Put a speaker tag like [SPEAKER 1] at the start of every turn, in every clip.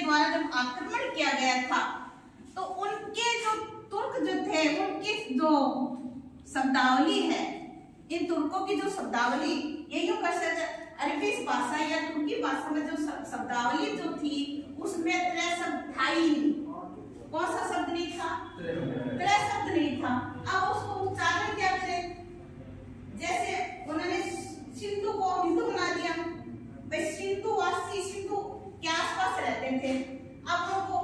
[SPEAKER 1] द्वारा जब आक्रमण किया गया था तो उनके जो तुर्क जो थे उनकी जो शब्दावली है, इन तुर्कों की जो शब्दावली, ये यूं कह सकते अरबी भाषा या तुर्की भाषा में जो शब्दावली जो थी उसमें त्रय शब्द था ही नहीं। कौन सा शब्द नहीं था? त्रय शब्द नहीं था। अब उसको उच्चारण क्या करें? जैसे उन्होंने सिंधु को हिंदू बना दिया, भाई सिंधुवासी सिंधु के आसपास रहते थे, अब उनको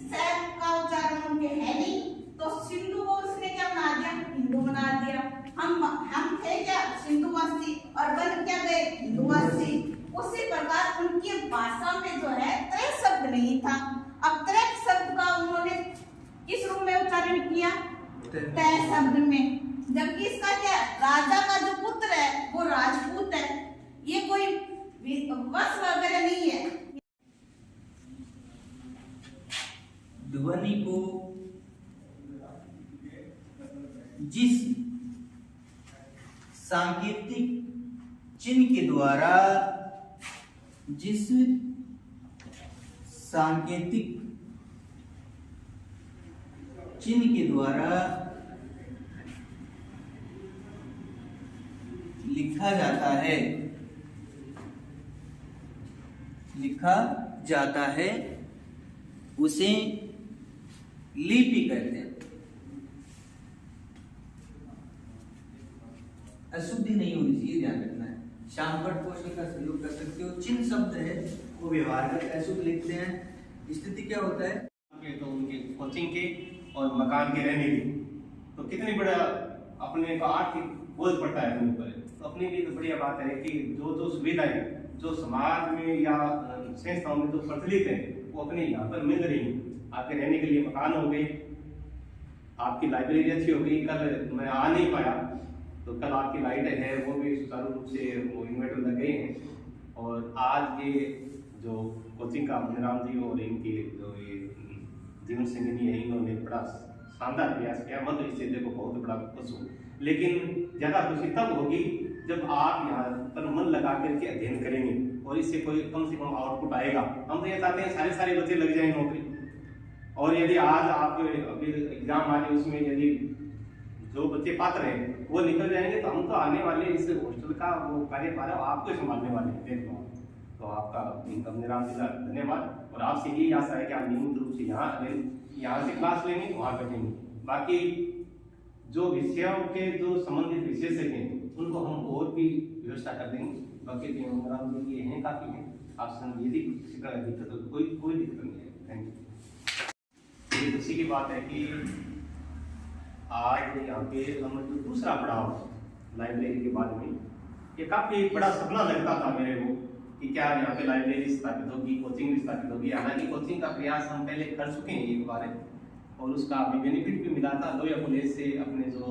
[SPEAKER 1] सैम का उच्चारण उनके है नहीं, तो सिंधु को उसने क्या बना दिया? हिंदू बना दिया। हम थे क्या? सिंधुवासी, और बन क्या गए? हिंदुवासी। उसी प्रकार उनकी भाषा में जो है त्रय शब्द नहीं था। अब त्रय शब्द का उन्होंने किस रूप में उच्चारण किया? त्रय शब्द में। जबकि इसका क्या? राजा का जो पुत्र है वो राजपूत है, ये कोई वंश वगैरह नहीं है।
[SPEAKER 2] ध्वनि को जिस सांकेतिक चिन्ह के द्वारा लिखा जाता है उसे लिपि कहते हैं। अशुद्धि नहीं होनी चाहिए, ध्यान रखना है। शामपट कौशल का प्रयोग कर सकते हो। चिन्ह शब्द है वो व्यवहार कर अशुद्ध लिखते हैं। स्थिति क्या होता है?
[SPEAKER 3] तो उनके कोचिंग के और मकान के रहने के, तो कितनी बड़ा अपने को आर्थिक बोझ पड़ता है उन पर। तो अपने लिए तो बढ़िया बात है कि जो सुविधाएं जो समाज में या संस्थाओं में जो प्रचलित है वो अपने यहाँ पर मिल रही है। आपके रहने के लिए मकान हो गए, आपकी लाइब्रेरी अच्छी हो गई। कल मैं आ नहीं पाया तो कल आपकी लाइट है वो भी सुचारू रूप से वो इन्वर्टर लगे हैं। और आज ये जो कोचिंग का मुनिराम जी और इनके जो ये जीवन संगिनी है, इन्होंने बड़ा शानदार प्रयास किया। मैं तो इससे देखो बहुत बड़ा खुश हूँ। लेकिन ज्यादा खुशी तब होगी जब आप यहाँ पर मन लगा करके अध्ययन करेंगे और इससे कोई कम से कम आउटपुट आएगा। हम तो ये चाहते हैं सारे बच्चे लग जाए नौकरी। और यदि आज आप अभी एग्जाम आ रहे उसमें यदि जो बच्चे पात्र हैं वो निकल जाएंगे तो हम तो आने वाले इस हॉस्टल का वो कार्यभार आपको संभालने वाले हैं। देख लो, तो आपका इनका निराम जिला धन्यवाद। और आपसे यही आशा है कि आप नियमित रूप से यहाँ से क्लास लेंगे, वहाँ बैठेंगे। बाकी जो विषयों के जो संबंधित विशेषज्ञ हैं उनको हम और भी व्यवस्था कर देंगे। बाकी निराम जी ये हैं काफी हैं। आप यदि किसी का दिक्कत हो कोई दिक्कत नहीं है। Thank you. ये खुशी की बात है कि आज यहाँ पे हम जो दूसरा पड़ाव लाइब्रेरी के बारे में, ये काफी बड़ा सपना लगता था मेरे को कि क्या यहाँ पे लाइब्रेरी स्थापित होगी, कोचिंग भी स्थापित होगी। हालांकि कोचिंग का प्रयास हम पहले कर चुके हैं एक बार, और उसका अभी बेनिफिट भी मिला था। लोहिया कॉलेज से अपने जो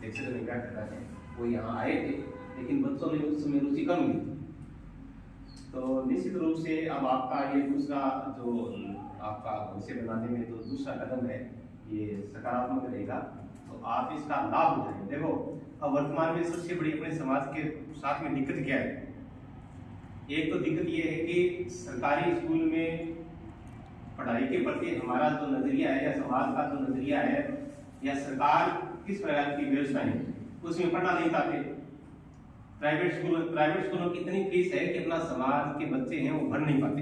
[SPEAKER 3] लेक्चर में क्या करता है वो यहाँ आए थे, लेकिन बच्चों में उस समय रुचि कम थी। तो निश्चित रूप से अब आपका ये दूसरा जो आपका भविष्य बनाने में जो दूसरा कदम है ये सकारात्मक रहेगा, तो आप इसका लाभ उठाएं। देखो अब वर्तमान में सबसे बड़ी अपने समाज के साथ में दिक्कत क्या है? एक तो दिक्कत ये है कि सरकारी स्कूल में पढ़ाई के प्रति हमारा जो नजरिया है या समाज का जो नजरिया है या सरकार किस प्रकार की व्यवस्था है उसमें पढ़ना नहीं चाहते। प्राइवेट स्कूलों की इतनी फीस है कि अपना समाज के बच्चे हैं वो भर नहीं पाते।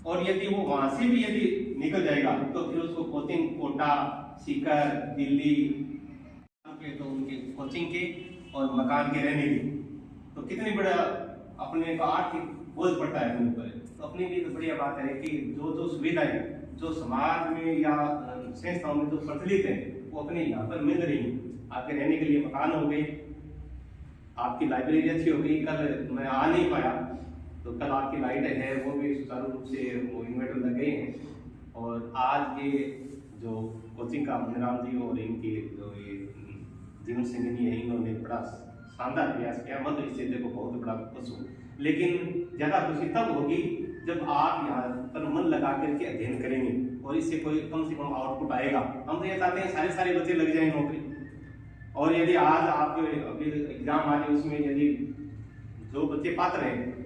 [SPEAKER 3] और यदि वो वहां से भी यदि निकल जाएगा तो फिर उसको कोचिंग कोटा, सीकर, दिल्ली के, तो उनके कोचिंग के और मकान के रहने के, तो कितनी बड़ा अपने को आर्थिक बोझ पड़ता है उन पर। तो अपने लिए तो बढ़िया बात है कि जो सुविधाएं जो समाज में या संस्थाओं में जो प्रचलित है वो अपने यहाँ पर मिल रही है। आपके रहने के लिए मकान हो गए, आपकी लाइब्रेरी अच्छी हो गई। कल मैं आ नहीं पाया तो कल आपकी लाइट है वो भी सुचारू रूप से वो इन्वर्टर लगे हैं। और आज ये जो कोचिंग का मुनिराम जी और इनके जो ये जीवन संगिनी है, इन्होंने बड़ा शानदार प्रयास किया। मैं तो इससे देखो बहुत बड़ा खुश हूँ। लेकिन ज्यादा खुशी तब होगी जब आप यहाँ पर मन लगा करके अध्ययन करेंगे और इससे कोई कम से कम आउटपुट आएगा। हम तो ये चाहते हैं सारे बच्चे लग जाए नौकरी। और यदि आज आप अभी एग्जाम आ रहे उसमें यदि जो बच्चे पात्र हैं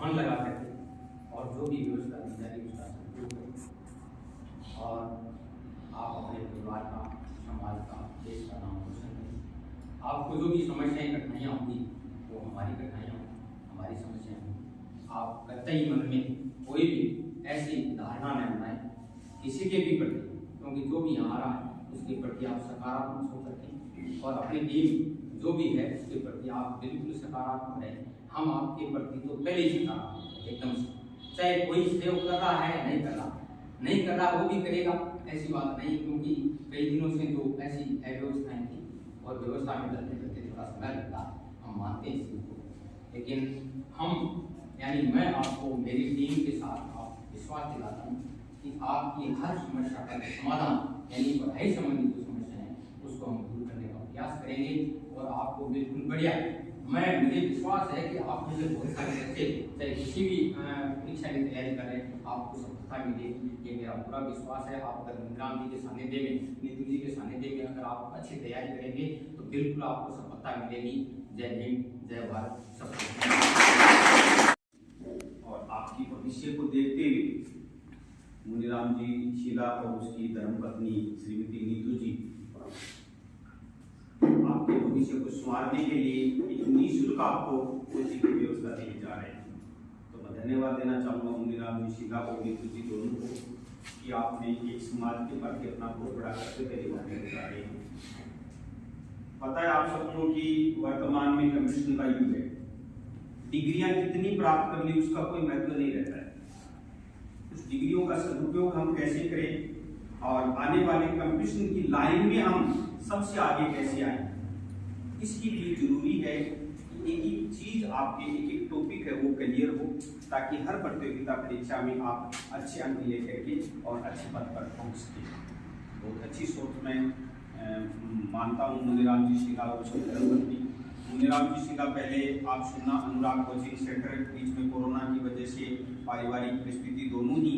[SPEAKER 4] मन लगा करके और जो भी व्यवस्था दी जा रही है उसका सदुपयोग करें और आप अपने परिवार का, समाज का, देश का नाम रोशन करें। आपको जो भी समस्याएं कठिनाइयाँ होंगी वो हमारी कठिनाइयाँ होंगी, हमारी समस्याएं होंगी। आप कतई मन में कोई भी ऐसी धारणा न बनाए किसी के भी प्रति, क्योंकि जो भी यहाँ आ रहा है उसके प्रति आप सकारात्मक सोच रखें और अपनी टीम जो भी है उसके प्रति आप बिल्कुल सकारात्मक रहें। हम आपके प्रति तो पहले ही सकारात्मक एकदम से, चाहे कोई सहयोग कर रहा है नहीं कर रहा वो भी करेगा, ऐसी बात नहीं, क्योंकि कई दिनों से जो ऐसी अव्यवस्थाएं थी और व्यवस्था में चलते चलते थोड़ा समय लगता, हम मानते हैं इस चीज को, लेकिन हम यानी मैं आपको मेरी टीम के साथ आप विश्वास दिलाता हूँ कि आपकी हर समस्या का समाधान यानी पढ़ाई संबंधी जो समस्या है उसको हम दूर करने का प्रयास करेंगे और आपको बिल्कुल बढ़िया, मुझे विश्वास है कि आप में से बहुत सारे बच्चे चाहे किसी भी परीक्षा की तैयारी कर रहे हैं आपको सफलता मिलेगी, ये मेरा पूरा विश्वास है। आप अगर मुनिराम जी के सानिध्य में, नीतू जी के सानिध्य में अगर आप अच्छी तैयारी करेंगे तो बिल्कुल आपको सफलता मिलेगी। जय हिंद, जय भारत, सब।
[SPEAKER 5] और आपकी भविष्य को देखते हुए मुनिराम जी, शीला और उसकी धर्मपत्नी श्रीमती नीतू जी आपके भविष्य को संवारने के लिए एक निःशुल्क आपको कोचिंग की व्यवस्था देने जा रहे हैं। तो मैं धन्यवाद देना चाहूँगा मुनिराम जी, शीला और नीतू जी दोनों को कि आपने एक समाज के प्रति अपना बहुत बड़ा कर्तव्य निभाने जा रहे हैं। पता है आप सबको कि वर्तमान में कंपटीशन का युग है, डिग्रियां कितनी प्राप्त कर ली उसका कोई महत्व नहीं रहता है। उस डिग्रियों का सदुपयोग हम कैसे करें और आने वाले कंपटीशन की लाइन में हम सबसे आगे कैसे आए, इसके लिए जरूरी है कि एक एक चीज आपके एक एक टॉपिक है वो क्लियर हो, ताकि हर प्रतियोगिता परीक्षा में आप अच्छे अंक लेकर के और अच्छे पद पर पहुंच सके। बहुत अच्छी सोच में मानता हूँ मुनिराम जी, शीला और उसकी धर्मपत्नी। मुनिराम जी, शीला, पहले आप सुनना अनुराग कोचिंग सेंटर बीच में कोरोना की वजह से पारिवारिक परिस्थिति दोनों ही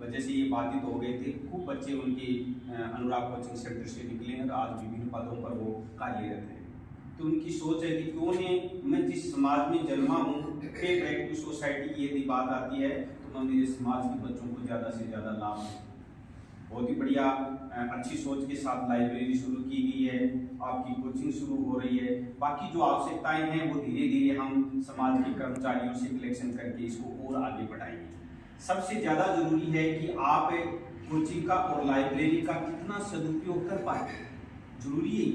[SPEAKER 5] वजह से ये बाधित हो गए थे। खूब बच्चे उनके अनुराग कोचिंग सेंटर से निकले और आज विभिन्न पदों पर वो कार्यरत हैं। तो उनकी सोच है कि क्यों ने मैं जिस समाज में जन्मा हूँ, पे बैक टू सोसाइटी की यदि बात आती है तो मैं मेरे समाज के बच्चों को ज़्यादा से ज़्यादा लाभ दूँ। बहुत ही बढ़िया अच्छी सोच के साथ लाइब्रेरी शुरू की गई है, आपकी कोचिंग शुरू हो रही है। बाकी जो आवश्यकताएं हैं वो धीरे धीरे हम समाज के कर्मचारियों से कलेक्शन करके इसको और आगे बढ़ाएंगे। सबसे ज़्यादा जरूरी है कि आप कोचिंग का और लाइब्रेरी का कितना सदुपयोग कर पाए, जरूरी है।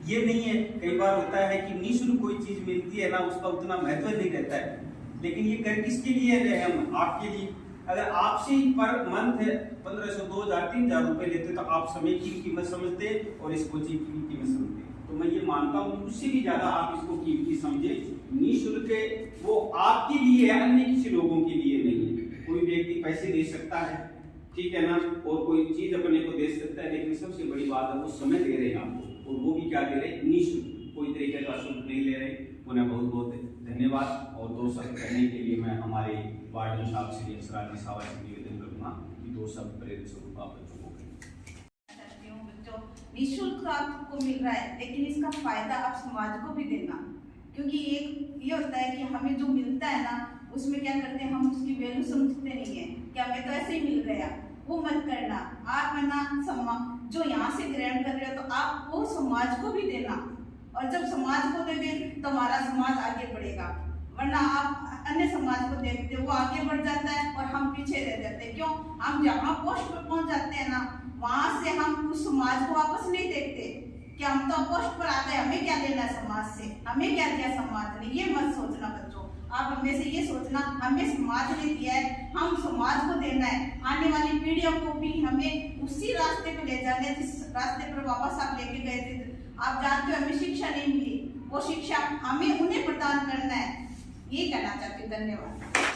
[SPEAKER 5] ये नहीं है, कई बार होता है कि निःशुल्क कोई चीज़ मिलती है ना, उसका उतना महत्व नहीं रहता है, लेकिन ये कर किसके लिए रहे हम, आपके लिए। अगर आपसे पर मंथ 1500, 2000, 3000 रुपए लेते तो आप समय की कीमत समझते और इस कोचिंग की कीमत समझते। तो मैं ये मानता हूँ उससे भी ज्यादा आप इसको कीमती समझे। निःशुल्क वो आपके लिए है, अन्य किसी लोगों के लिए नहीं है। कोई व्यक्ति पैसे दे सकता है, ठीक है ना, और कोई चीज अपने को दे सकता है, लेकिन सबसे बड़ी बात है वो समय दे रहे हैं आपको, और वो भी क्या दे रहे हैं, निःशुल्क, कोई तरीके का शुल्क नहीं ले रहे। उन्हें बहुत बहुत धन्यवाद। और 2 शब्द कहने के लिए मैं हमारे वार्डन साहब श्री असरानी साहब से निवेदन करूंगा कि 2 शब्द प्रेरित स्वरूप आप बच्चों को कहें।
[SPEAKER 1] बच्चों, निःशुल्क आपको मिल रहा है, लेकिन इसका फायदा आप समाज को भी देना, क्योंकि एक ये होता है कि हमें जो मिलता है ना उसमें क्या करते हैं, हम उसकी वैल्यू समझते नहीं है कि हमें तो ऐसे ही मिल गया। वो मत करना, आप है ना जो यहाँ से ग्रहण कर रहे हो तो आप वो समाज को भी देना, और जब समाज को देंगे तो हमारा समाज आगे बढ़ेगा। वरना आप अन्य समाज को देखते हो वो आगे बढ़ जाता है और हम पीछे रह जाते हैं। क्यों? हम जहाँ पोस्ट पर पहुँच जाते हैं ना, वहाँ से हम उस समाज को वापस नहीं देखते कि हम तो पोस्ट पर आ गए, हमें क्या लेना है समाज से, हमें क्या दिया समाज ने। ये मत सोचना बच्चों, आप हमें से ये सोचना हमें समाज ने दिया है, हम समाज को देना है। आने वाली पीढ़ियों को भी हमें उसी रास्ते पे ले जाना है जिस रास्ते पर वापस आप लेके गए थे। आप जानते हो हमें शिक्षा नहीं मिली, वो शिक्षा हमें उन्हें प्रदान करना है। ये कहना चाहती हूँ। धन्यवाद।